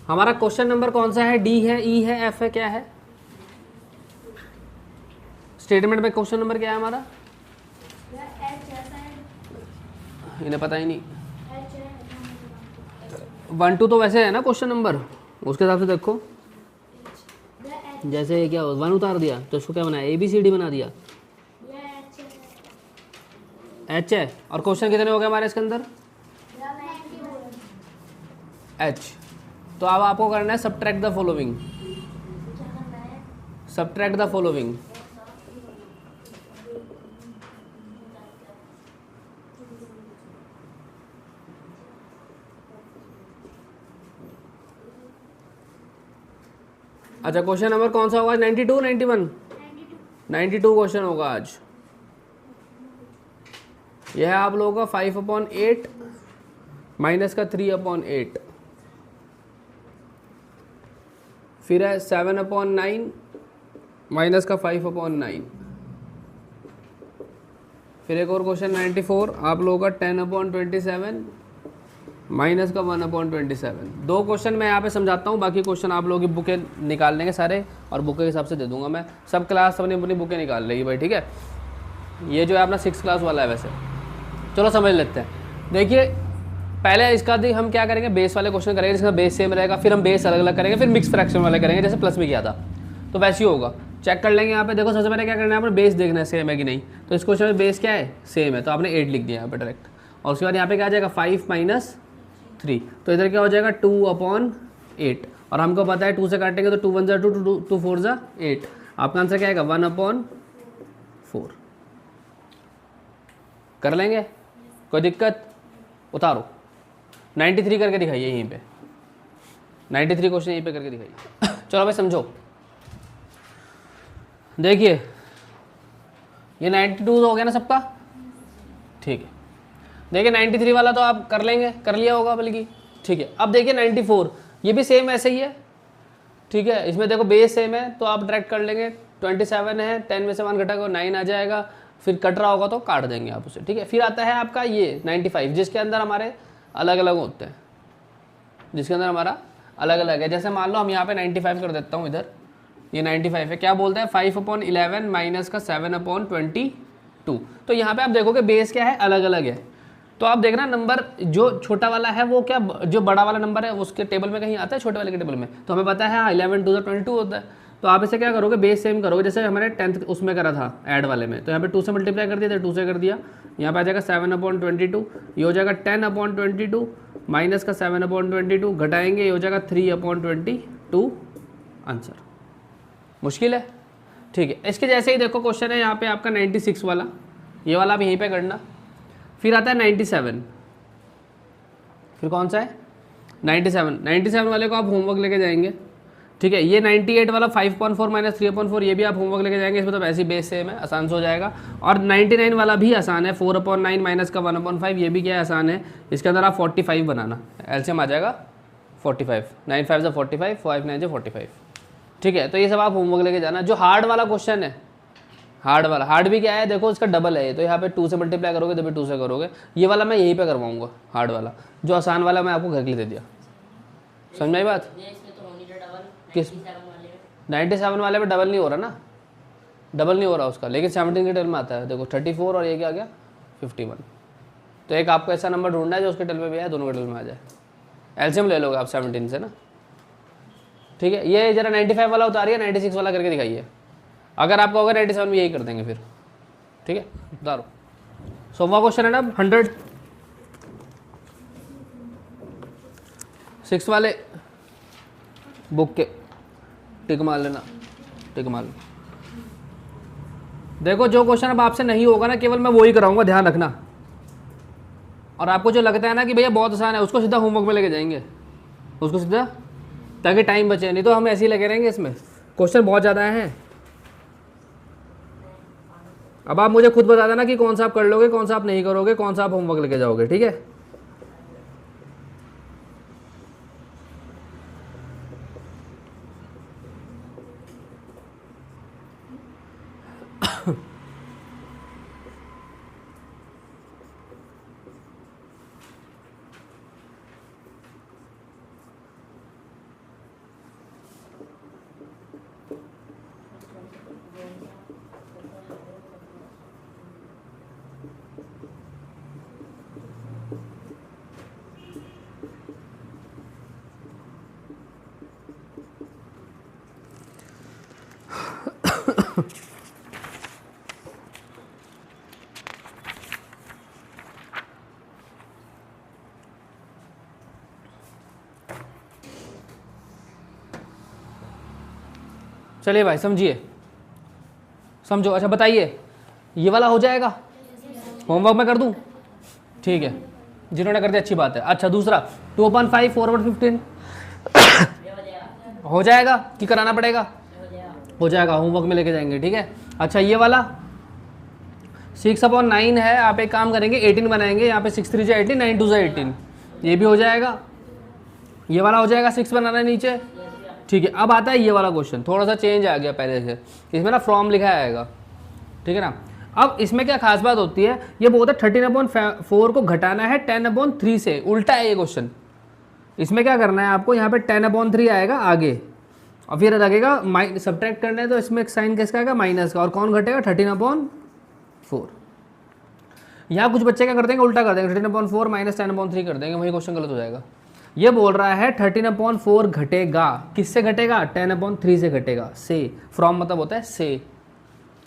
हमारा question number कौन सा है? डी है, ई है, एफ है, क्या है? स्टेटमेंट में क्वेश्चन नंबर क्या है हमारा? इन्हें पता ही नहीं। 1 2 तो वैसे है ना क्वेश्चन नंबर, उसके हिसाब से देखो। जैसे क्या 1 उतार दिया तो इसको क्या बनाया? ABCD बना दिया। H है, और क्वेश्चन कितने हो गए हमारे इसके अंदर? H। तो अब आपको करना है subtract the following. Subtract the following. अच्छा, क्वेश्चन नंबर कौन सा होगा? 92 91? 92 क्वेश्चन होगा आज। यह है आप लोगों का 5/8 माइनस का 3/8, फिर है 7/9 माइनस का 5/9, फिर एक और क्वेश्चन 94 आप लोगों का 10/27 माइनस का 1/27। 2 क्वेश्चन मैं यहाँ पे समझाता हूँ, बाकी क्वेश्चन आप लोगों की बुकें निकाल लेंगे सारे, और बुक के हिसाब से दे दूंगा मैं। सब क्लास अपनी अपनी बुकें निकाल लेगी भाई, ठीक है। ये जो है अपना 6 क्लास वाला है वैसे। चलो समझ लेते हैं। देखिए पहले इसका हम क्या करेंगे, बेस वाले क्वेश्चन करेंगे जिसका बेस सेम रहेगा, फिर हम बेस अलग अलग करेंगे, फिर मिक्स फ्रैक्शन वाले करेंगे जैसे प्लस में किया था, तो वैसे ही होगा। चेक कर लेंगे यहाँ पे। देखो सबसे पहले क्या करना है, आपने बेस देखना है सेम है कि नहीं। तो इस क्वेश्चन में बेस क्या है? सेम है, तो आपने 8 लिख दिया यहाँ पे डायरेक्ट। और उसके बाद यहाँ पे क्या आ जाएगा? 5 माइनस 3, तो इधर क्या हो जाएगा? 2/8। और हमको पता है 2 से काटेंगे तो 2 1 2 2 4 8। आपका आंसर क्या आएगा? 1/4। कर लेंगे, कोई दिक्कत? उतारो। 93 करके दिखाइए यहीं पे, 93 क्वेश्चन यहीं पे करके दिखाइए। चलो भाई समझो। देखिए ये 92 हो गया ना सबका, ठीक है। देखिए 93 वाला तो आप कर लेंगे, कर लिया होगा बल्कि, ठीक है। अब देखिए 94, ये भी सेम ऐसे ही है, ठीक है। इसमें देखो बेस सेम है तो आप डायरेक्ट कर लेंगे। 27 है, 10 में से 1 घटाकर 9 आ जाएगा, फिर कट रहा होगा तो काट देंगे आप उसे, ठीक है। फिर आता है आपका ये 95, जिसके अंदर हमारे अलग अलग होते हैं, जिसके अंदर हमारा अलग अलग है। जैसे मान लो हम यहाँ पे 95 कर देता हूँ, इधर ये 95 है, क्या बोलते हैं? 5/11 माइनस का 7/22। तो यहाँ पे आप देखोगे बेस क्या है? अलग अलग है। तो आप देखना नंबर जो छोटा वाला है वो क्या, जो बड़ा वाला नंबर है उसके टेबल में कहीं आता है, छोटे वाले के टेबल में? तो हमें पता है 11 2 22 होता है। तो आप इसे क्या करोगे? बेस सेम करोगे, जैसे हमारे 10th उसमें करा था ऐड वाले में, तो यहाँ पे 2 से मल्टीप्लाई कर दिया, 2 से कर दिया, यहाँ पे आ जाएगा 7/22, ये हो जाएगा 10/22 माइनस का 7/22, घटाएंगे ये हो जाएगा 3/22 आंसर। मुश्किल है, ठीक है। इसके जैसे ही देखो क्वेश्चन है यहाँ पे आपका 96 वाला, ये वाला आप यहीं पे करना। फिर आता है 97, फिर कौन सा है? 97 वाले को आप होमवर्क लेके जाएंगे, ठीक है। ये 98 वाला 5/4 माइनस 3/4, ये भी आप होमवर्क लेके जाएंगे, इसमें तो वैसे ही बेस सेम है, आसान से हो जाएगा। और 99 वाला भी आसान है, 4/9 माइनस का 1/5, ये भी क्या है? आसान है। इसके अंदर आप 45 बनाना, एलसीएम आ जाएगा 45, 9 5 से 45, 5 9 से 45, ठीक है। तो ये सब आप होमवर्क लेके जाना। जो हार्ड वाला क्वेश्चन है, हार्ड वाला, हार्ड भी क्या है देखो, इसका डबल है, तो यहाँ पे 2 से मल्टीप्लाई करोगे तभी 2 से करोगे। ये वाला मैं यहीं पे करवाऊंगा, हार्ड वाला। जो आसान वाला मैं आपको घर के लिए दे दिया, समझ में आई बात? किस 97 वाले पे डबल नहीं हो रहा ना, डबल नहीं हो रहा उसका, लेकिन 17 के टेबल में आता है। देखो 34 और ये क्या आ गया 51। तो एक आपको ऐसा नंबर ढूंढना है जो उसके टेबल में भी है, दोनों के टेबल में आ जाए। एलसीएम ले लोगे आप 17 से ना, ठीक है। ये जरा 95 वाला उतारिए, 96 वाला करके दिखाइए। अगर आपका होगा 97 में यही कर देंगे फिर, ठीक है। उतारो। सोमवार क्वेश्चन है ना 106 वाले बुक के टिक मार लेना, टिक मार लो। देखो जो क्वेश्चन अब आपसे नहीं होगा ना, केवल मैं वही कराऊंगा, ध्यान रखना। और आपको जो लगता है ना कि भैया बहुत आसान है, उसको सीधा होमवर्क में लेके जाएंगे, उसको सीधा, ताकि टाइम बचे। नहीं तो हम ऐसे ही लगे रहेंगे, इसमें क्वेश्चन बहुत ज़्यादा हैं। अब आप मुझे खुद बता देना कि कौन सा आप कर लोगे, कौन सा आप नहीं करोगे, कौन सा आप होमवर्क लेके जाओगे, ठीक है। चलिए भाई समझिए, समझो। अच्छा बताइए, ये वाला हो जाएगा? होमवर्क में कर दूं? ठीक है, जिन्होंने कर दिया अच्छी बात है। अच्छा दूसरा 2/5 4/15 हो जाएगा कि कराना पड़ेगा? हो जाएगा, होमवर्क में लेके जाएंगे, ठीक है। अच्छा ये वाला 6/9 है, आप एक काम करेंगे 18 बनाएंगे, यहाँ पे 6 3 से 18, 9 2 से 18, ये भी हो जाएगा। ये वाला हो जाएगा, 6 बनाना है नीचे, ठीक है। अब आता है ये वाला क्वेश्चन, थोड़ा सा चेंज आ गया पहले से, इसमें ना फ्रॉम लिखा आएगा, ठीक है ना। अब इसमें क्या खास बात होती है, ये बोलता है 13/4 को घटाना है 10/3 से, उल्टा है ये क्वेश्चन। इसमें क्या करना है आपको, यहाँ पे 10/3 आएगा आगे और फिर लगेगा सब्ट्रैक्ट करना है, तो इसमें एक साइन किसका आएगा? माइनस का, और कौन घटेगा? 13/4। यहाँ कुछ बच्चे क्या कर देंगे, उल्टा कर देंगे, 13/4 माइनस 10/3 कर देंगे, वही क्वेश्चन गलत हो जाएगा। ये बोल रहा है 13/4 घटेगा, किससे घटेगा? 10/3 से घटेगा, से, फ्रॉम मतलब होता है से,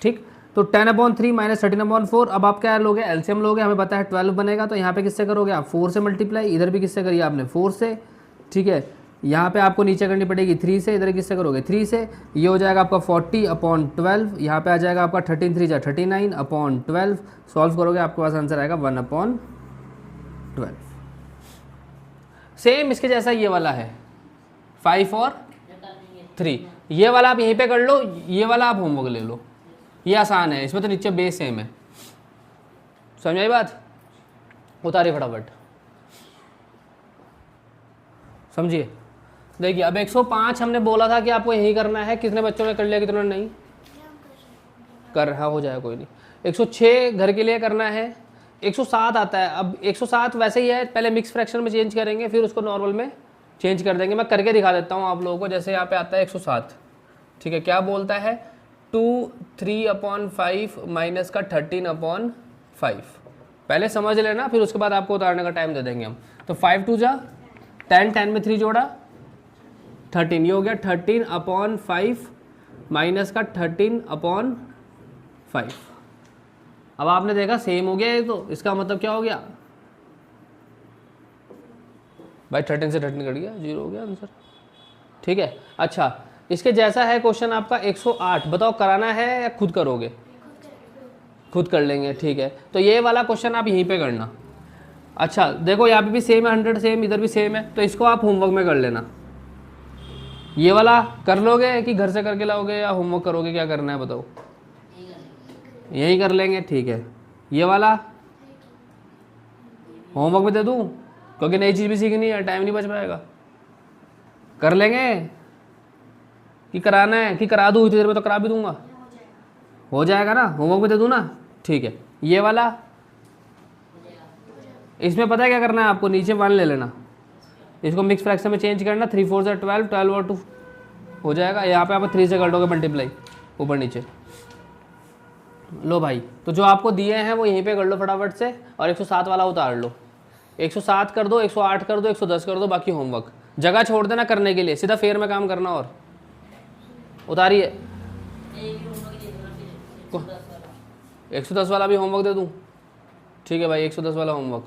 ठीक। तो 10/3 माइनस 13/4, अब आप क्या लोगे? एलसीएम लोगे, हमें पता है 12 बनेगा, तो यहाँ पे किससे करोगे आप? 4 से मल्टीप्लाई, इधर भी किससे करिए आपने? 4 से, ठीक है। यहाँ पे आपको नीचे करनी पड़ेगी 3 से, इधर किससे करोगे? 3 से, ये हो जाएगा आपका 40/12, यहाँ पे आ जाएगा आपका 13 3 39/12, सॉल्व करोगे आपके पास आंसर आएगा 1/12। सेम इसके जैसा ये वाला है 5 और 3, ये वाला आप यहीं पे कर लो, ये वाला आप होमवर्क ले लो, ये आसान है, इसमें तो नीचे बेस सेम है, समझ आई बात? उतारिए फटाफट, समझिए। देखिए अब 105 हमने बोला था कि आपको यही करना है, कितने बच्चों ने कर लिया, कितनों ने नहीं कर रहा? हो जाएगा, कोई नहीं। 106 घर के लिए करना है, 107 आता है। अब 107 वैसे ही है, पहले मिक्स फ्रैक्शन में चेंज करेंगे, फिर उसको नॉर्मल में चेंज कर देंगे। मैं करके दिखा देता हूँ आप लोगों को, जैसे यहाँ पे आता है 107, ठीक है। क्या बोलता है? 2 3/5 माइनस का 13/5, पहले समझ लेना, फिर उसके बाद आपको उतारने का टाइम दे देंगे हम। तो 5 2 जा 10, 10 में 3 जोड़ा 13, ये हो गया 13/5 माइनस का 13/5। अब आपने देखा सेम हो गया ये, तो इसका मतलब क्या हो गया भाई? 13 से 13 कट गया, 0 हो गया आंसर, ठीक है। अच्छा इसके जैसा है क्वेश्चन आपका 108, बताओ कराना है या खुद करोगे? खुद कर लेंगे, ठीक है। तो ये वाला क्वेश्चन आप यहीं पे करना। अच्छा देखो यहाँ पे भी सेम है, 100 सेम, इधर भी सेम है, तो इसको आप होमवर्क में कर लेना। ये वाला कर लोगे कि घर से करके लाओगे या होमवर्क करोगे, क्या करना है बताओ? यही कर लेंगे, ठीक है। ये वाला होमवर्क में दे दूँ, क्योंकि नई चीज़ भी सीखनी है, टाइम नहीं बच पाएगा। कर लेंगे कि कराना है, कि करा दूँ? इतनी देर में तो करा भी दूंगा, हो जाएगा ना? होमवर्क में दे दूँ ना, ठीक है। ये वाला, इसमें पता है क्या करना है आपको? नीचे 1 ले लेना, इसको मिक्स फ्रैक्शन में चेंज करना, 3 4 से 12, 12 और 2 हो जाएगा। यहाँ पे आप 3 से कर दोगे मल्टीप्लाई, ऊपर नीचे। लो भाई, तो जो आपको दिए हैं वो यहीं पे कर लो फटाफट से, और 107 वाला उतार लो। 107 कर दो, 108 कर दो, 110 कर दो, बाकी होमवर्क जगह छोड़ देना करने के लिए, सीधा फेयर में काम करना। और उतारिए, 110 वाला भी होमवर्क दे दूँ, ठीक है भाई, 110 वाला होमवर्क,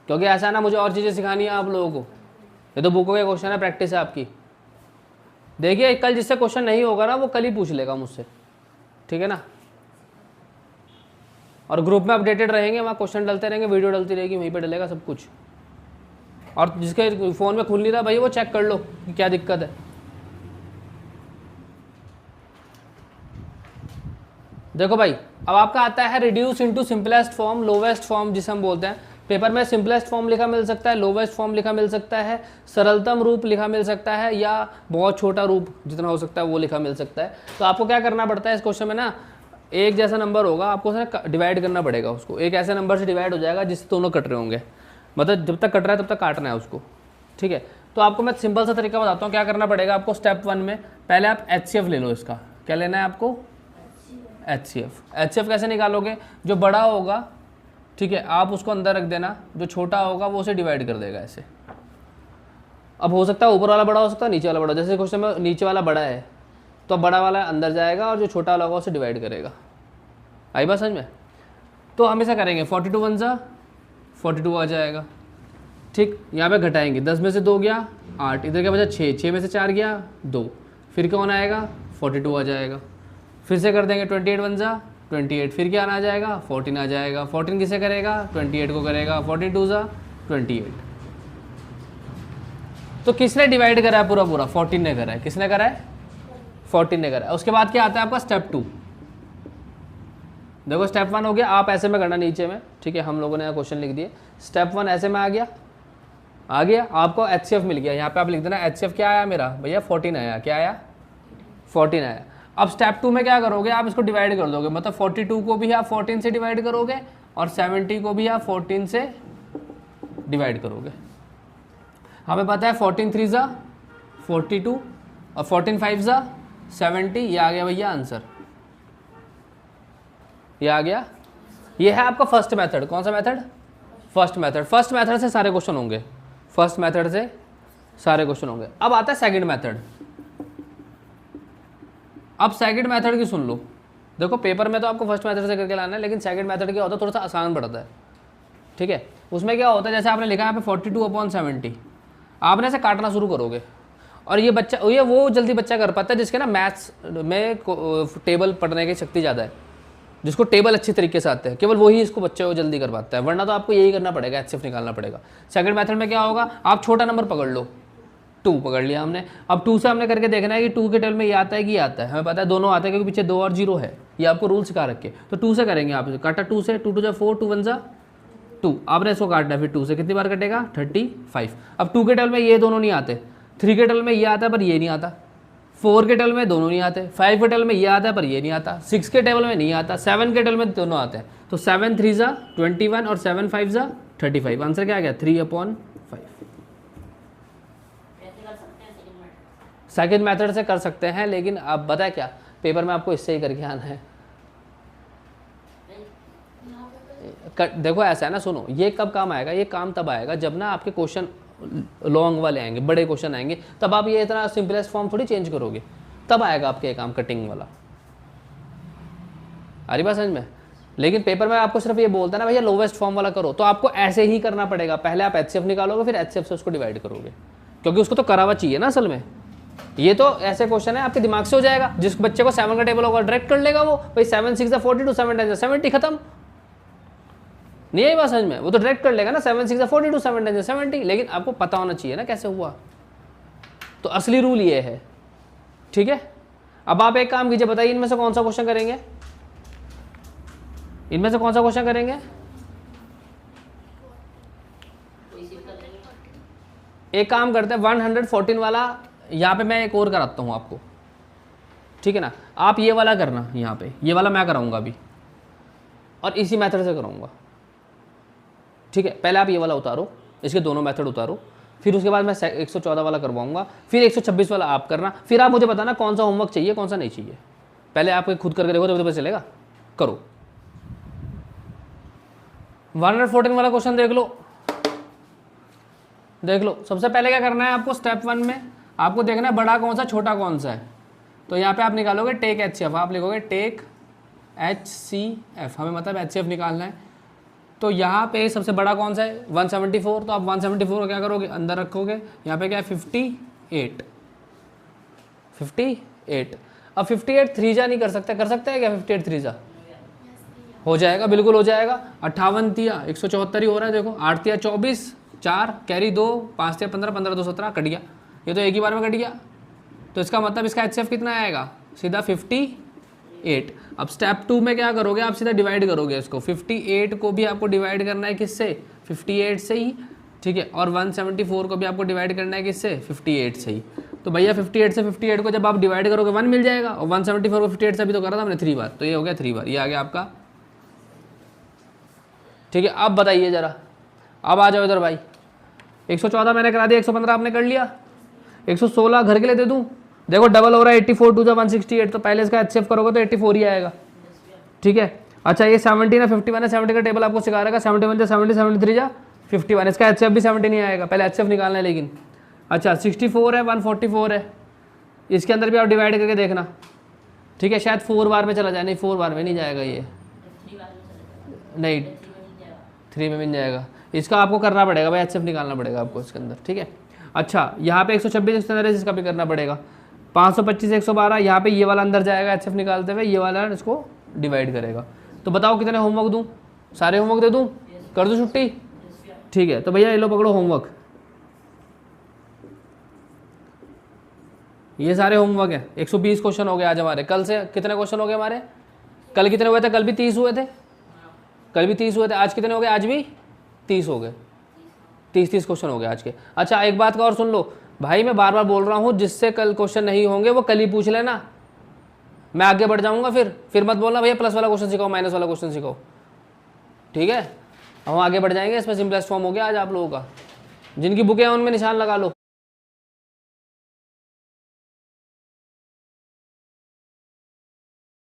क्योंकि ऐसा है ना, मुझे और चीज़ें सिखानी है आप लोगों को। ये तो बुकों के क्वेश्चन है, प्रैक्टिस है आपकी। देखिए कल जिससे क्वेश्चन नहीं होगा ना, वो कल ही पूछ लेगा मुझसे, ठीक है ना। और ग्रुप में अपडेटेड रहेंगे, वहाँ क्वेश्चन डलते रहेंगे, वीडियो डलती रहेगी, वहीं पे डलेगा सब कुछ। और जिसके फ़ोन में खुल नहीं रहा भाई, वो चेक कर लो कि क्या दिक्कत है। देखो भाई, अब आपका आता है reduce into simplest form, lowest form जिसे हम बोलते हैं। पेपर में सिंपलेस्ट फॉर्म लिखा मिल सकता है, लोवेस्ट फॉर्म लिखा मिल सकता है, सरलतम रूप लिखा मिल सकता है, या बहुत छोटा रूप जितना हो सकता है वो लिखा मिल सकता है। तो आपको क्या करना पड़ता है इस क्वेश्चन में ना, एक जैसा नंबर होगा, आपको उसे डिवाइड करना पड़ेगा। उसको एक ऐसे नंबर से डिवाइड हो जाएगा जिससे दोनों कट रहे होंगे, मतलब जब तक कट रहा है तब तक काटना है उसको, ठीक है। तो आपको मैं सिंपल सा तरीका बताता हूँ क्या करना पड़ेगा आपको। स्टेप 1 में पहले आप HCF ले लो। इसका क्या लेना है आपको? HCF कैसे निकालोगे? जो बड़ा होगा, ठीक है, आप उसको अंदर रख देना, जो छोटा होगा वो उसे डिवाइड कर देगा ऐसे। अब हो सकता है ऊपर वाला बड़ा हो सकता है, नीचे वाला बड़ा। जैसे क्वेश्चन में नीचे वाला बड़ा है तो बड़ा वाला अंदर जाएगा और जो छोटा वाला होगा उसे डिवाइड करेगा। आई बात समझ में? तो हम ऐसा करेंगे, 42 1 जा 42 आ जाएगा, ठीक। यहाँ पे घटाएंगे, 10 में से 2 गया 8, इधर क्या बचा 6, 6 में से 4 गया 2, फिर कौन आएगा 42 आ जाएगा। फिर से कर देंगे 28 वन जा 28, फिर क्या आना जाएगा 14 आ जाएगा। 14 किसे करेगा 28 को करेगा। 42 जा 28। तो किसने डिवाइड करा है पूरा पूरा 14 ने करा है। किसने करा है 14 ने करा है। उसके बाद क्या आता है आपका स्टेप 2। देखो स्टेप 1 हो गया, आप ऐसे में करना नीचे में, ठीक है। हम लोगों ने यहाँ क्वेश्चन लिख दिए। स्टेप 1 ऐसे में आ गया आपको HCF मिल गया। यहाँ पे आप लिख देना HCF क्या आया मेरा भैया 14 आया। क्या आया 14 आया। अब स्टेप 2 में क्या करोगे आप इसको डिवाइड कर दोगे, मतलब 42 को भी आप 14 से डिवाइड करोगे और 70 को भी आप 14 से डिवाइड करोगे। हमें पता है 14 3 जा 42 और 14 5 जा 70। ये आ गया भैया आंसर, ये आ गया। ये है आपका फर्स्ट मेथड। कौन सा method first method. First method से सारे क्वेश्चन होंगे, फर्स्ट मेथड से सारे क्वेश्चन होंगे। अब आता है सेकंड मेथड। अब सेकंड मेथड की सुन लो। देखो पेपर में तो आपको फर्स्ट मेथड से करके लाना है, लेकिन सेकंड मेथड क्या होता है थोड़ा सा आसान पड़ता है, ठीक है। उसमें क्या होता है जैसे आपने लिखा है यहाँ पे 42/70, आपने ऐसे काटना शुरू करोगे और ये बच्चा ये वो जल्दी बच्चा कर पाता है जिसके ना मैथ्स में टेबल पढ़ने की शक्ति ज़्यादा है, जिसको टेबल अच्छी तरीके से आते हैं, केवल वही इसको बच्चे को जल्दी कर पाता है। वरना तो आपको यही करना पड़ेगा, HCF निकालना पड़ेगा। सेकंड मेथड में क्या होगा, आप छोटा नंबर पकड़ लो, 2 पकड़ लिया हमने। अब 2 से हमने करके देखना है कि 2 के टेबल में ये आता है कि ये आता है। हमें पता है दोनों आते हैं क्योंकि पीछे 2 और 0 है, ये आपको रूल सिखा रखे। तो 2 से करेंगे आप, काटा 2 से, 2 2 जा 4, 2 1 जा 2। आपने इसको काटना है, फिर 2 से कितनी बार कटेगा 35। अब 2 के टेबल में ये दोनों नहीं आते, 3 के टेबल में ये आता है पर ये नहीं आता, 4 के टेबल में दोनों नहीं आते, 5 के टेबल में ये आता है पर ये नहीं आता, 6 के टेबल में नहीं आता, 7 के टेबल में दोनों आते हैं। तो 7 3 जा 21 और 7 5 जा 35। आंसर क्या आ गया 3/5। सेकेंड मेथड से कर सकते हैं, लेकिन अब पता है क्या पेपर में आपको इससे ही करके आना है। देखो ऐसा है ना, सुनो, ये कब काम आएगा, ये काम तब आएगा जब ना आपके क्वेश्चन लॉन्ग वाले आएंगे, बड़े क्वेश्चन आएंगे, तब आप ये इतना सिंपलेस्ट फॉर्म थोड़ी चेंज करोगे, तब आएगा आपके ये काम कटिंग वाला। आ रही बात समझ में। लेकिन पेपर में आपको सिर्फ ये बोलता है ना भैया लोवेस्ट फॉर्म वाला करो, तो आपको ऐसे ही करना पड़ेगा। पहले आप HCF निकालोगे, फिर HCF से उसको डिवाइड करोगे, क्योंकि उसको तो करा हुआ चाहिए ना असल में। ये तो ऐसे क्वेश्चन है आपके दिमाग से हो जाएगा। जिस बच्चे को 7 का टेबल होगा डायरेक्ट कर लेगा वो, भाई 7 6 42, 7 10 70, खत्म। नहीं आई बात समझ में, वो तो डायरेक्ट कर लेगा ना, 7 6 42, 7 10 70। लेकिन आपको पता होना चाहिए ना कैसे हुआ, तो असली रूल ये है, ठीक है। अब आप एक काम कीजिए, बताइए इनमें से कौन सा क्वेश्चन करेंगे, इनमें से कौन सा क्वेश्चन करेंगे। एक काम करते हैं 114 वाला, यहाँ पे मैं एक और कराता हूँ आपको, ठीक है ना। आप ये वाला करना, यहाँ पे ये वाला मैं कराऊंगा अभी, और इसी मेथड से कराऊंगा, ठीक है। पहले आप ये वाला उतारो, इसके दोनों मेथड उतारो, फिर उसके बाद मैं 114 वाला करवाऊंगा, फिर 126 वाला आप करना। फिर आप मुझे बताना कौन सा होमवर्क चाहिए कौन सा नहीं चाहिए। पहले आप खुद करके देखो तो पता चलेगा। करो 114 वाला क्वेश्चन देख लो, देख लो। सबसे पहले क्या करना है आपको, स्टेप 1 में आपको देखना है बड़ा कौन सा छोटा कौन सा है। तो यहाँ पे आप निकालोगे टेक HCF, आप लिखोगे टेक HCF, हमें मतलब HCF निकालना है। तो यहाँ पे सबसे बड़ा कौन सा है 174, तो आप 174 को क्या करोगे अंदर रखोगे। यहाँ पे क्या है 58। अब 58 3 जा नहीं कर सकते, कर सकते हैं क्या 58 3 जा हो जाएगा, बिल्कुल हो जाएगा। 58 तिया 174 ही हो रहा है। देखो 8 तिया 24, 4 कैरी 2, 5 तिया 15, 15 2 17, कट गया। ये तो एक ही बार में कट गया। तो इसका मतलब इसका HCF कितना आएगा, सीधा 58। अब स्टेप 2 में क्या करोगे, आप सीधा डिवाइड करोगे इसको। 58 को भी आपको डिवाइड करना है किससे, 58 से ही, ठीक है। और 174 को भी आपको डिवाइड करना है किससे, 58 से ही। तो भैया 58 से 58 को जब आप डिवाइड करोगे 1 मिल जाएगा, और 174 को 58 से अभी तो करा था हमने 3 बार, तो ये हो गया 3 बार, ये आ गया आपका, ठीक है। अब बताइए ज़रा, अब आ जाओ इधर भाई। 114 मैंने करा दिया, 115 आपने कर लिया, 116 घर के लिए दे दूँ। देखो डबल हो रहा है 84 2 168, तो पहले इसका HCF करोगे तो 84 ही आएगा, ठीक है। अच्छा ये 70 ना 51 है, 70 का टेबल आपको सिखा रहेगा। 71 जा 70, 73 जा 51, इसका HCF भी 70 नहीं आएगा, पहले HCF निकालना है लेकिन। अच्छा 64 है, 144 है, इसके अंदर भी आप डिवाइड करके देखना, ठीक है। शायद 4 बार में चला जाए, नहीं 4 बार में नहीं जाएगा ये, नहीं 3 में मिल जाएगा। इसका आपको करना पड़ेगा भाई, HCF निकालना पड़ेगा आपको इसके अंदर, ठीक है। अच्छा यहाँ पे 126 इसका भी करना पड़ेगा। 525 112, यहाँ पे ये वाला अंदर जाएगा HF निकालते हुए, ये वाला इसको डिवाइड करेगा। तो बताओ कितने होमवर्क दूँ, सारे होमवर्क दे दूँ, कर दूँ छुट्टी? ठीक है, तो भैया ये लो पकड़ो होमवर्क, ये सारे होमवर्क है। 120 क्वेश्चन हो गए आज हमारे। कल से कितने क्वेश्चन हो गए हमारे? कल कितने हुए थे? कल भी 30 हुए थे, कल भी 30 हुए थे। आज कितने हो गए? आज भी 30 हो गए। 30 क्वेश्चन हो गए आज के। अच्छा एक बात का और सुन लो भाई, मैं बार बार बोल रहा हूँ, जिससे कल क्वेश्चन नहीं होंगे वो कल ही पूछ लेना, मैं आगे बढ़ जाऊंगा। फिर मत बोलना भैया प्लस वाला क्वेश्चन सिखाओ, माइनस वाला क्वेश्चन सिखाओ, ठीक है? हम आगे बढ़ जाएंगे। इसमें सिंपलेस्ट फॉर्म हो गया आज आप लोगों का। जिनकी बुकें हैं उनमें निशान लगा लो।